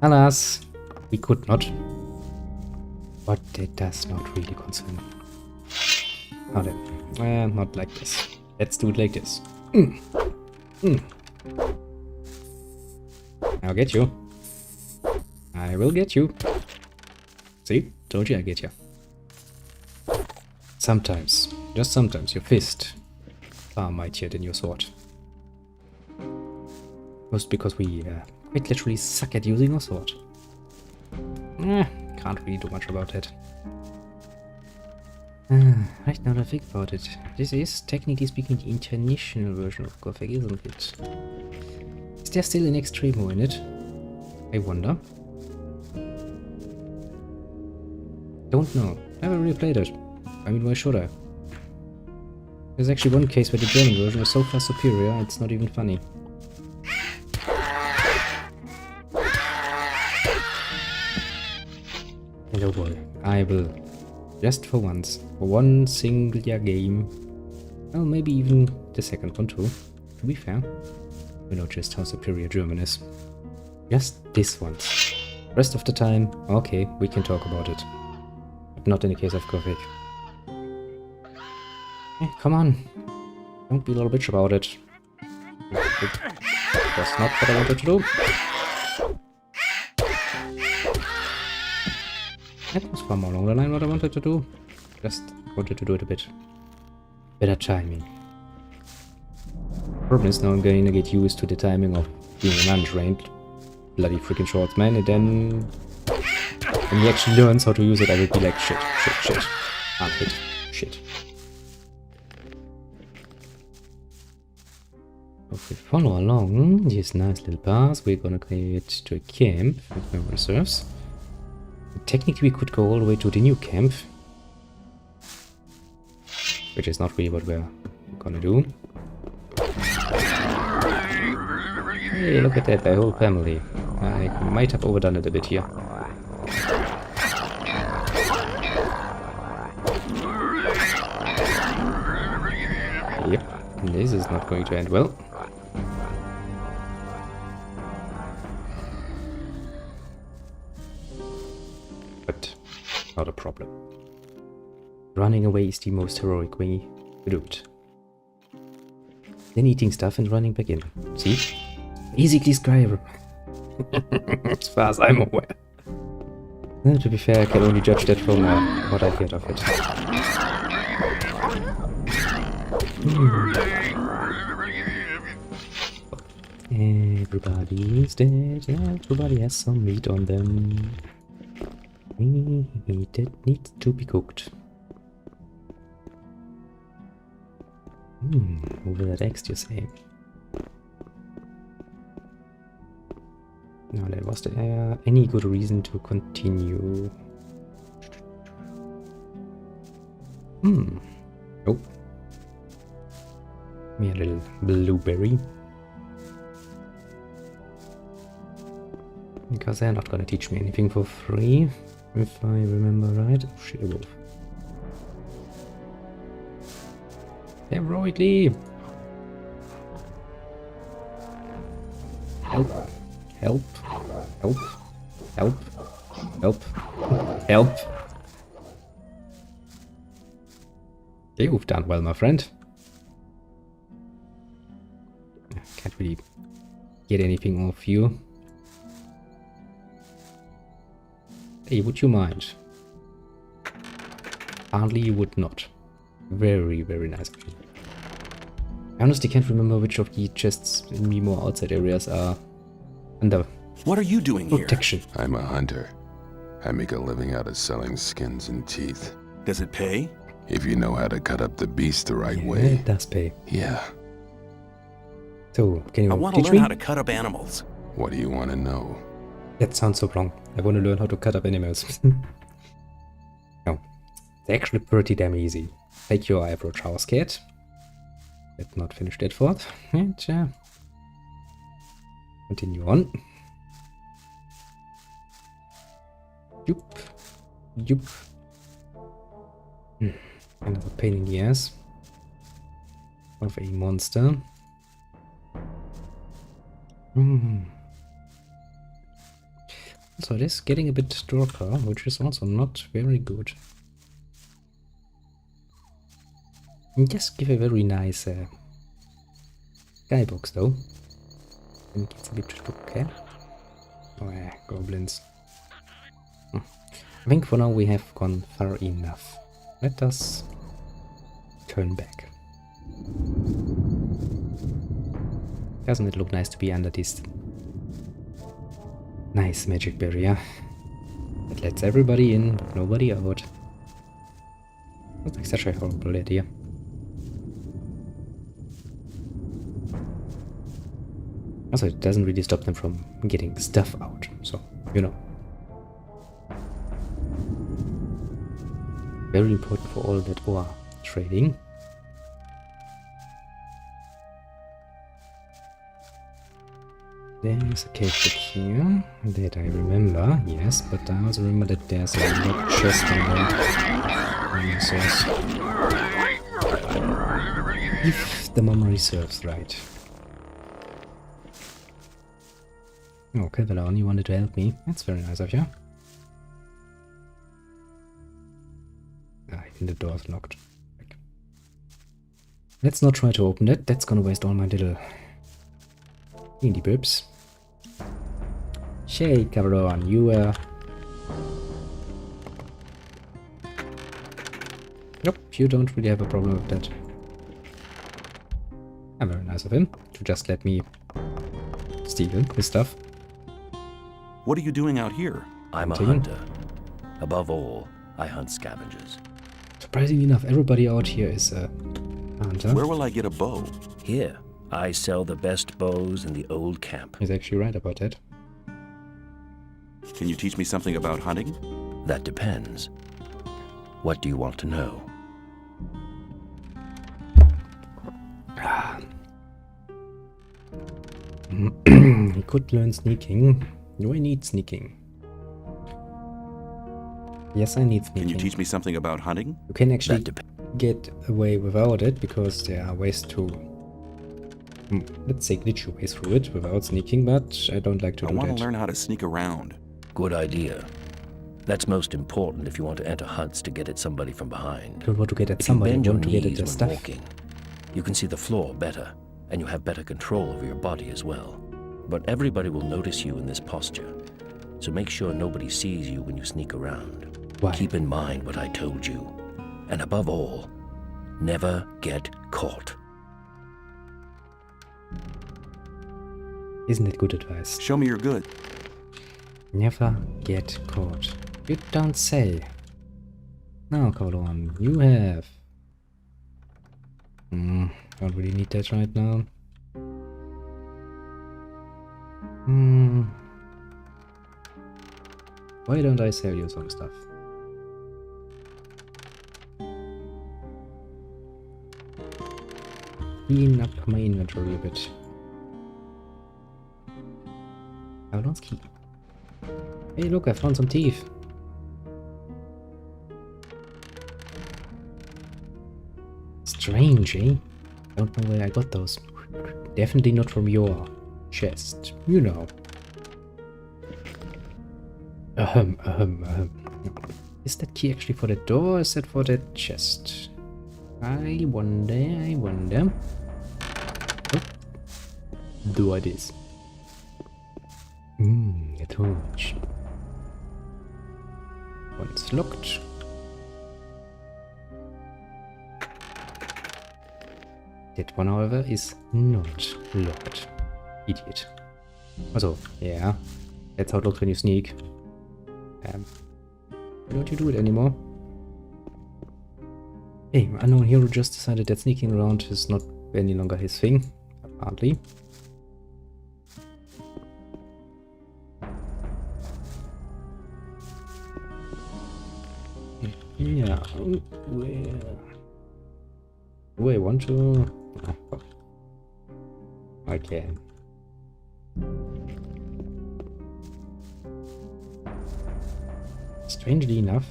Alas, we could not. But that does not really concern me. Now then, not like this. Let's do it like this. I'll get you. I will get you. See? Told you I get you. Sometimes, just sometimes, your fist far mightier than your sword. Most because we quite literally suck at using our sword. Can't really do much about that. Right now that I think about it, this is, technically speaking, the international version of Gothic, isn't it? Is there still an Extremo in it? I wonder. Don't know. Never really played it. I mean, why should I? There's actually one case where the German version was so far superior, it's not even funny. And oh boy, I will, just for once, for one singular game, well, maybe even the second one too, to be fair, we know just how superior German is. Just this once. Rest of the time, okay, we can talk about it. But not in the case of Gothic. Come on. Don't be a little bitch about it. That's not what I wanted to do. That was far more along the line what I wanted to do. Just wanted to do it a bit better timing. Problem is now I'm going to get used to the timing of being an untrained bloody freaking swordsman, and then when he actually learns how to use it, I will be like, shit. Can't hit. Shit. If we follow along this nice little path, we're gonna get to a camp, if memory serves. Technically, we could go all the way to the new camp, which is not really what we're gonna do. Hey, look at that, the whole family. I might have overdone it a bit here. Yep, this is not going to end well. But not a problem. Running away is the most heroic way to do it. Then eating stuff and running back in. See? Easily describable. As far as I'm aware. Well, to be fair, I can only judge that from what I've heard of it. Everybody's dead, everybody has some meat on them. Meat that needs to be cooked. Over that X, you say? Now, there was there any good reason to continue? Nope. Me a little blueberry. Because they're not gonna teach me anything for free, if I remember right. Oh shit, a wolf. Heroically! Help! Help! Help! Help! Help! Help! You've done well, my friend. Can't really get anything off you. Hey, would you mind? Hardly you would not. Very, very nice of you. I honestly can't remember which of the chests in the more outside areas are under What are you doing here? protection. I'm a hunter. I make a living out of selling skins and teeth. Does it pay? If you know how to cut up the beast the right Yeah, way. it does pay. Yeah. So, can you I want to teach learn me? how to cut up animals. What do you want to know? That sounds so wrong. I want to learn how to cut up animals. No, it's actually pretty damn easy. Take your average house cat. Let's not finish that thought. And continue on. Yoop. Yoop. Another pain in the ass of a monster. So it is getting a bit darker, which is also not very good. And just give a very nice skybox though. And it gets a bit okay. Oh yeah, goblins. I think for now we have gone far enough. Let us turn back. Doesn't it look nice to be under this nice magic barrier that lets everybody in but nobody out? Looks like such a horrible idea. Also, it doesn't really stop them from getting stuff out, so, you know. Very important for all that ore trading. There's a cave back here, that I remember, yes, but I also remember that there's a locked chest on the if the memory serves right. Okay, Valon, you wanted to help me. That's very nice of you. Ah, even the door's locked. Let's not try to open it. That's gonna waste all my little indie bibs. Shake, Valon, you Nope, you don't really have a problem with that. Ah, very nice of him to just let me steal his stuff. What are you doing out here? I'm a hunter. Above all, I hunt scavengers. Surprisingly enough, everybody out here is a hunter. Where will I get a bow? Here, I sell the best bows in the old camp. He's actually right about that. Can you teach me something about hunting? That depends. What do you want to know? He could learn sneaking. Do I need sneaking? Yes, I need sneaking. Can you teach me something about hunting? You can actually get away without it, because there are ways to, let's say, glitch your way through it without sneaking, but I don't like to do that. I want to learn how to sneak around. Good idea. That's most important if you want to enter hunts to get at somebody from behind. You don't want to get at somebody, you want to get at their stuff. Walking, you can see the floor better, and you have better control over your body as well. But everybody will notice you in this posture, so make sure nobody sees you when you sneak around. Why? Keep in mind what I told you, and above all, never get caught. Isn't it good advice? Show me you're good. Never get caught. You don't say. Now, Colon, you have. Don't really need that right now. Why don't I sell you some stuff? Clean up my inventory a bit. Colon's key. Hey, look, I found some teeth. Strange, eh? Don't know where I got those. Definitely not from your chest, you know. Is that key actually for the door, or is that for the chest? I wonder. Oh. Do I this? A torch. One's locked. That one, however, is not locked. Idiot. Also, yeah. That's how it looks when you sneak. Why don't you do it anymore? Hey, unknown hero just decided that sneaking around is not any longer his thing, apparently. Yeah, where? Do I want to? Oh, I can. Strangely enough,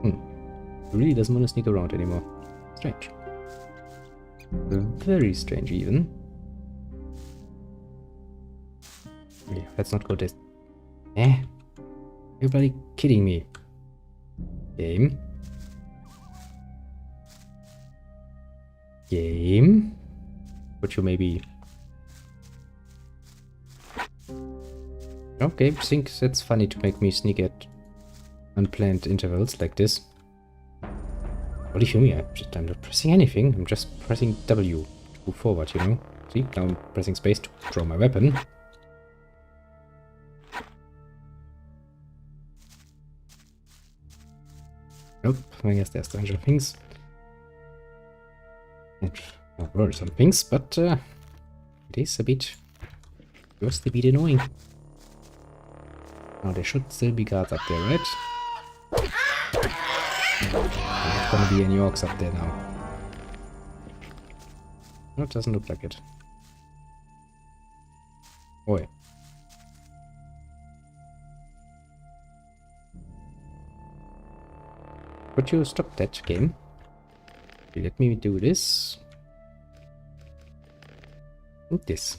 he really doesn't want to sneak around anymore. Strange. Very strange, even. Yeah, let's not go this. Eh? You're bloody kidding me. Game. Game. Would you maybe... Okay, thinks it's funny to make me sneak at unplanned intervals like this. What do you mean? I'm not pressing anything. I'm just pressing W to move forward, you know? See, now I'm pressing space to draw my weapon. Nope, I guess there's stranger things. And not worrisome things, but it is a bit... just a bit annoying. Now there should still be guards up there, right? There's not gonna be any orcs up there now. No, it doesn't look like it. Oi. Could you stop that game? Let me do this. And this.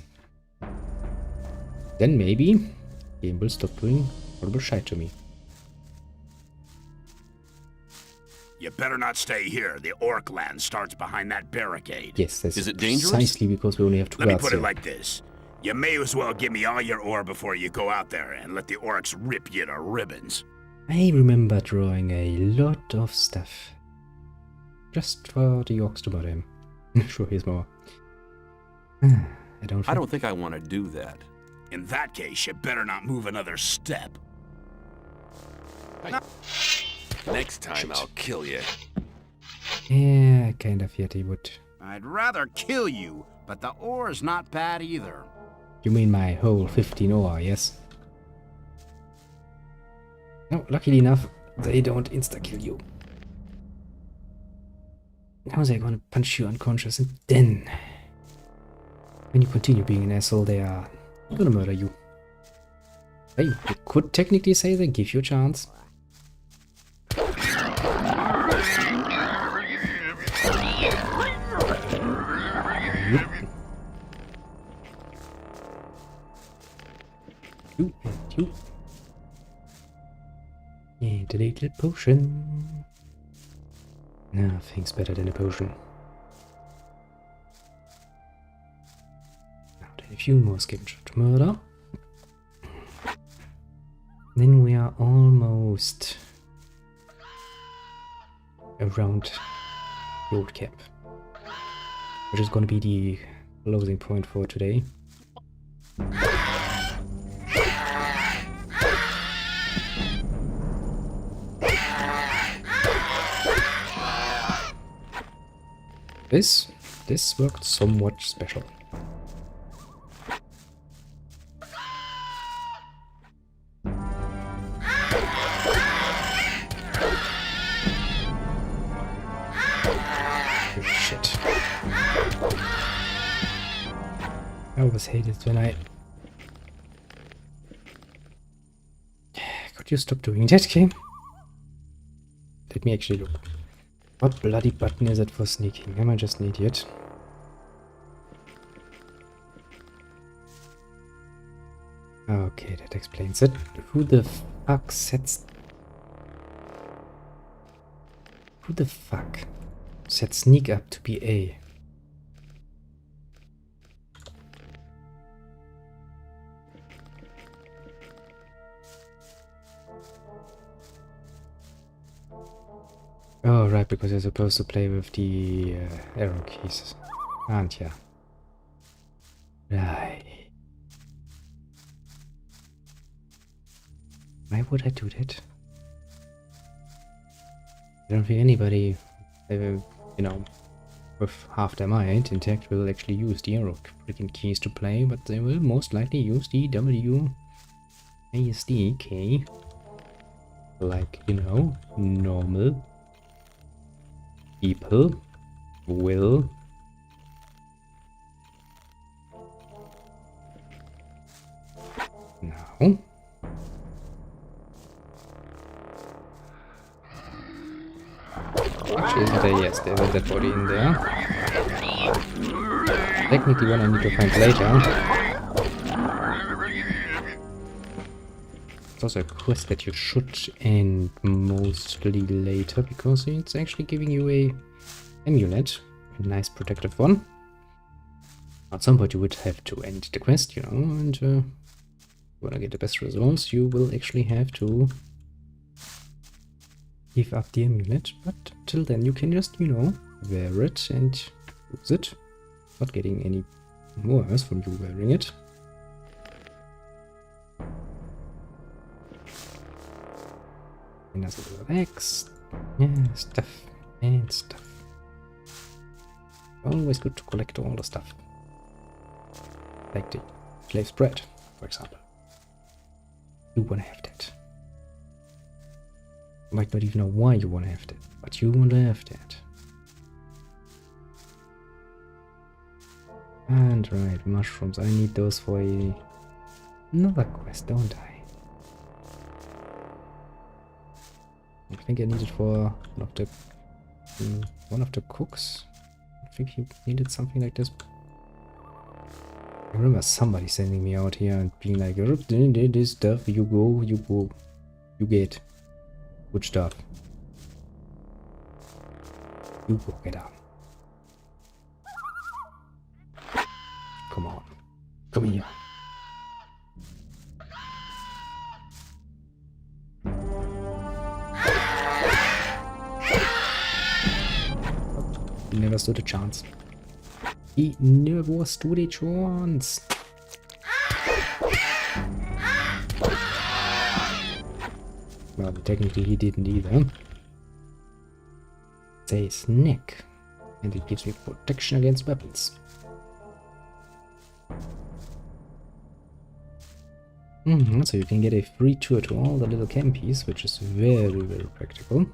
Then maybe game will stop doing horrible shit to me. You better not stay here. The orc land starts behind that barricade. Yes, that's Is it dangerous? precisely because we only have two Let me guards put it here. like this. You may as well give me all your ore before you go out there and let the orcs rip you to ribbons. I remember drawing a lot of stuff. Just for the orcs to bother him. Sure, here's more. I don't think I want to do that. In that case, you better not move another step. Next time I'll kill you. Yeah, I kind of feared he would. I'd rather kill you, but the ore's not bad either. You mean my whole 15 ore, yes? No, luckily enough, they don't insta-kill you. Now they're gonna punch you unconscious, and then... when you continue being an asshole, they are gonna murder you. Hey, you could technically say they give you a chance. You and you. And a little potion. Nothing's better than a potion. Now then a few more scavengers to murder. Then we are almost around the old camp, which is going to be the closing point for today. This worked somewhat special. Oh, shit. I always hate it when I... Could you stop doing that, game? Let me actually look. What bloody button is it for sneaking? Am I just an idiot? Okay, that explains it. Who the fuck sets... Who the fuck set sneak up to be A? Oh, right, because you're supposed to play with the arrow keys, aren't ya? Right. Why would I do that? I don't think anybody, you know, with half their mind intact will actually use the arrow freaking keys to play, but they will most likely use the WASD key. Like, you know, normal people will now. isn't there? Yes, there's a dead body in there. Technically one I need to find later. It's also a quest that you should end mostly later, because it's actually giving you a amulet. A nice protective one. At some point you would have to end the quest, you know, and you wanna get the best results, you will actually have to give up the amulet, but till then you can just, you know, wear it and use it. Not getting any worse from you wearing it. And there's a little axe. Yeah, stuff and stuff. Always good to collect all the stuff. Like the slave's bread, for example. You wanna have that. You might not even know why you wanna have that, but you wanna have that. And right, mushrooms. I need those for another quest, don't I? I think I need it for one of the cooks. I think he needed something like this. I remember somebody sending me out here and being like, this stuff, you go, you get. Good stuff. You go get up. Come on. Come here. He never stood a chance. He never stood a chance. Well, technically he didn't either. It's a snack, and it gives me protection against weapons. So you can get a free tour to all the little campies, which is very, very practical.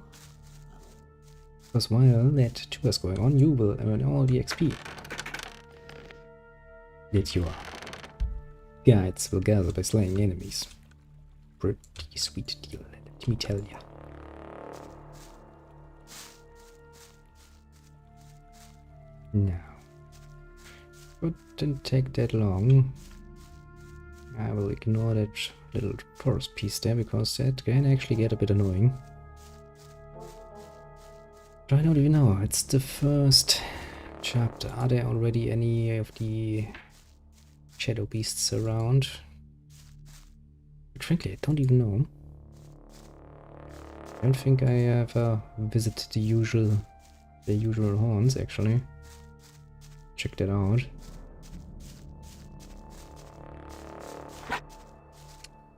Because while that tour is going on, you will earn all the XP that your guides will gather by slaying enemies. Pretty sweet deal, let me tell ya. Now, wouldn't take that long. I will ignore that little forest piece there, because that can actually get a bit annoying. But I don't even know, it's the first chapter. Are there already any of the shadow beasts around? But frankly, I don't even know. I don't think I ever visited the usual haunts, actually. Check that out.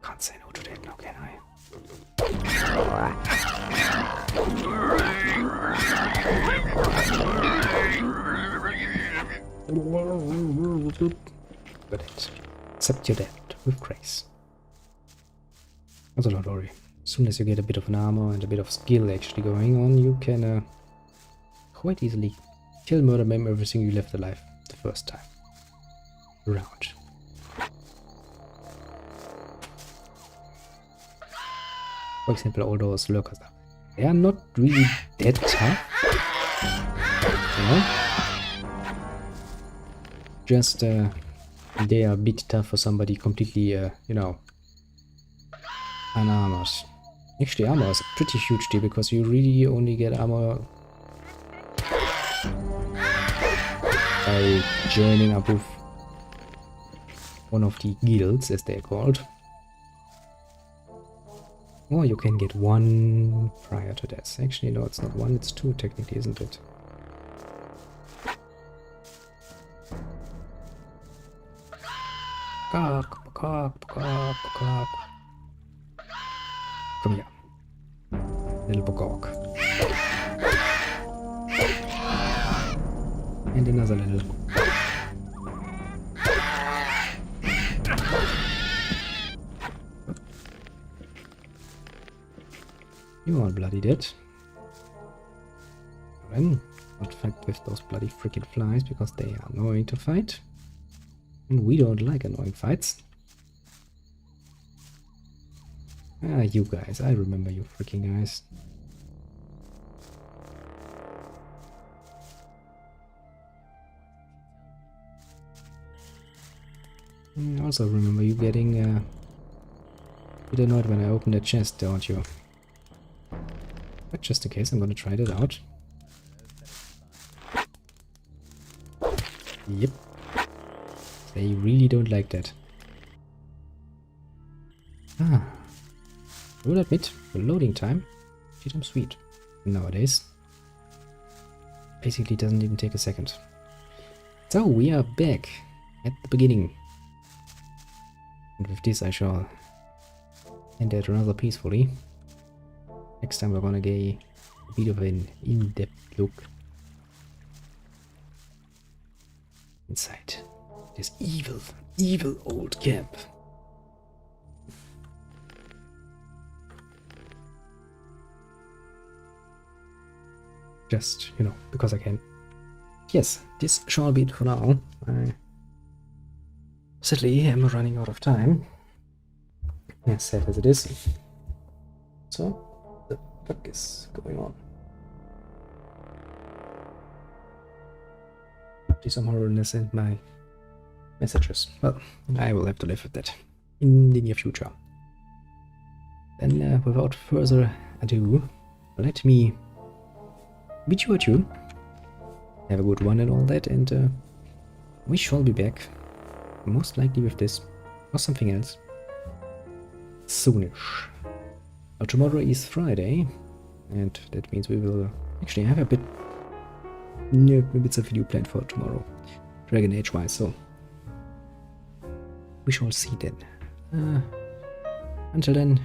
Can't say no to that now, can I? Got it. Accept your debt with grace. Also, don't worry. As soon as you get a bit of an armor and a bit of skill actually going on, you can quite easily kill, murder, maim everything you left alive the first time around. For example, all those lurkers. They are not really that tough. You know? Just, they are a bit tough for somebody completely, you know, unarmored. Actually, armor is a pretty huge deal, because you really only get armor by joining up with one of the guilds, as they're called. Or you can get one prior to that. Actually, no, it's not one, it's two technically, isn't it? Cock, cock, cock, cock. Come here. Little bogok. And another little. You are bloody dead. Then, not fight with those bloody freaking flies, because they are annoying to fight. And we don't like annoying fights. Ah, you guys, I remember you freaking guys. Also remember you getting a bit annoyed when I open that chest, don't you? But just in case, I'm gonna try that out. Yep. They really don't like that. I will admit, the loading time, pretty damn sweet nowadays. Basically doesn't even take a second. So we are back at the beginning. And with this I shall end that rather peacefully. Next time we're gonna get a bit of an in-depth look inside this evil, evil old camp. Just, you know, because I can. Yes, this shall be it for now. I sadly am running out of time. As sad as it is. So, what the fuck is going on? Please somehow send my messages. Well, I will have to live with that in the near future. Then, without further ado, let me bid you adieu. Have a good one and all that, and we shall be back, most likely with this or something else, soonish. Now, tomorrow is Friday, and that means we will actually have a bits of video planned for tomorrow, Dragon Age wise, so we shall see then. Until then,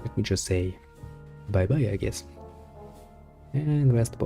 let me just say bye bye, I guess. And where's the boss?